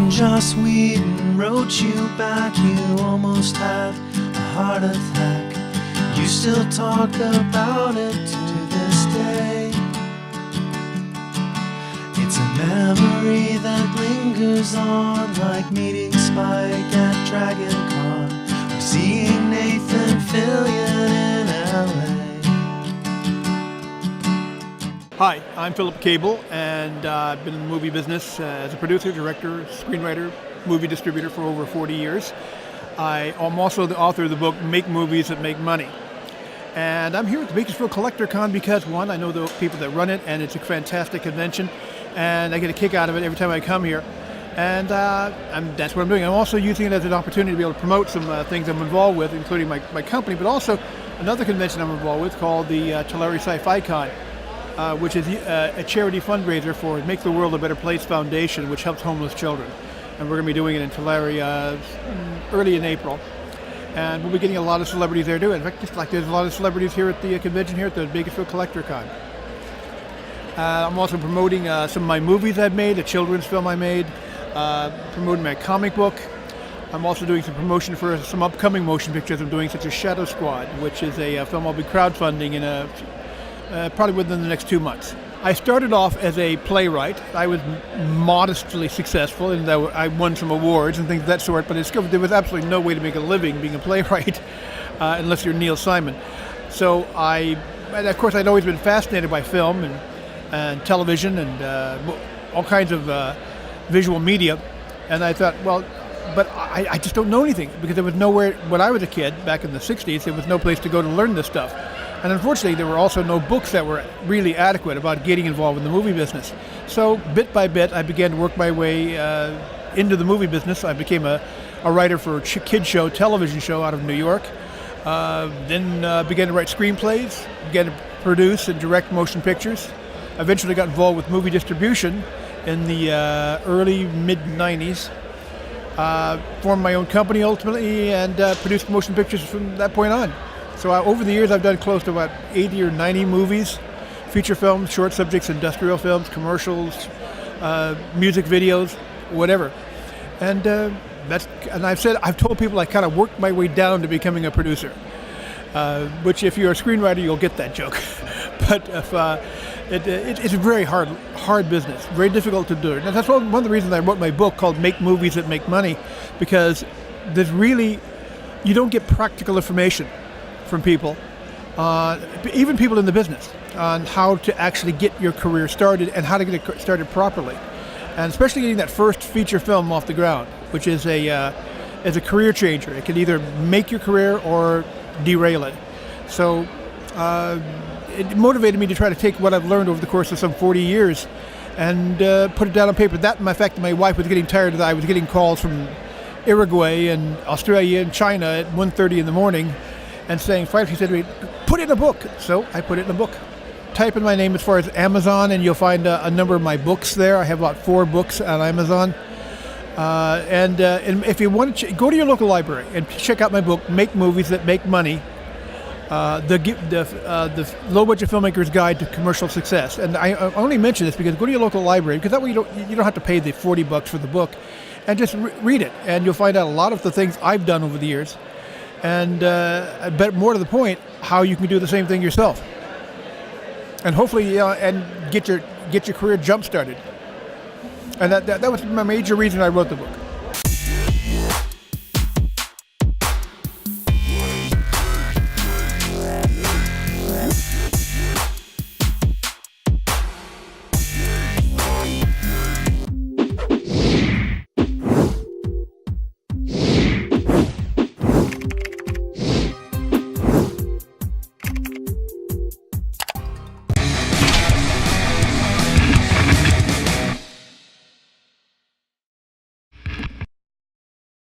Joss Whedon wrote you back, you almost had a heart attack. You still talk about it to this day. It's a memory that lingers on, like meeting Spike at Dragon Con, or seeing Nathan Fillion in LA. Hi, I'm Philip Cable, and I've been in the movie business as a producer, director, screenwriter, movie distributor for over 40 years. I'm also the author of the book, Make Movies That Make Money. And I'm here at the Bakersfield Collector Con because, one, I know the people that run it, and it's a fantastic convention, and I get a kick out of it every time I come here. And that's what I'm doing. I'm also using it as an opportunity to be able to promote some things I'm involved with, including my company, but also another convention I'm involved with called the Tulare Sci-Fi Con. Which is a charity fundraiser for Make the World a Better Place Foundation, which helps homeless children. And we're going to be doing it in Tulare early in April. And we'll be getting a lot of celebrities there too. In fact, just like there's a lot of celebrities here at the convention here at the Bakersfield Collector Con. I'm also promoting some of my movies I've made, a children's film I made, promoting my comic book. I'm also doing some promotion for some upcoming motion pictures I'm doing, such as Shadow Squad, which is a film I'll be crowdfunding in probably within the next 2 months. I started off as a playwright. I was modestly successful, and I won some awards and things of that sort, but I discovered there was absolutely no way to make a living being a playwright unless you're Neil Simon. So and of course I'd always been fascinated by film and television and all kinds of visual media, and I thought, well, but I just don't know anything, because there was nowhere, when I was a kid back in the 60s, there was no place to go to learn this stuff. And unfortunately, there were also no books that were really adequate about getting involved in the movie business. So bit by bit, I began to work my way into the movie business. I became a writer for a kid show, television show out of New York. Then began to write screenplays, began to produce and direct motion pictures. Eventually got involved with movie distribution in the early, mid-90s. Formed my own company ultimately and produced motion pictures from that point on. So over the years, I've done close to about 80 or 90 movies, feature films, short subjects, industrial films, commercials, music videos, whatever. And I've told people I kind of worked my way down to becoming a producer, which if you're a screenwriter, you'll get that joke. But it's a very hard business, very difficult to do. And that's one of the reasons I wrote my book called Make Movies That Make Money, because you don't get practical information from people, even people in the business, on how to actually get your career started and how to get it started properly, and especially getting that first feature film off the ground, which is a career changer. It can either make your career or derail it. So it motivated me to try to take what I've learned over the course of some 40 years and put it down on paper. That, in fact, my wife was getting tired of that. I was getting calls from Uruguay and Australia and China at 1:30 in the morning and saying, she said to me, put it in a book. So I put it in a book. Type in my name as far as Amazon, and you'll find a number of my books there. I have about 4 books on Amazon. And if you want to, go to your local library and check out my book, Make Movies That Make Money, the Low-Budget Filmmaker's Guide to Commercial Success. And I only mention this because go to your local library, because that way you don't have to pay the $40 for the book, and just read it. And you'll find out a lot of the things I've done over the years. And but more to the point, how you can do the same thing yourself, and hopefully, and get your career jump started. And that was my major reason I wrote the book.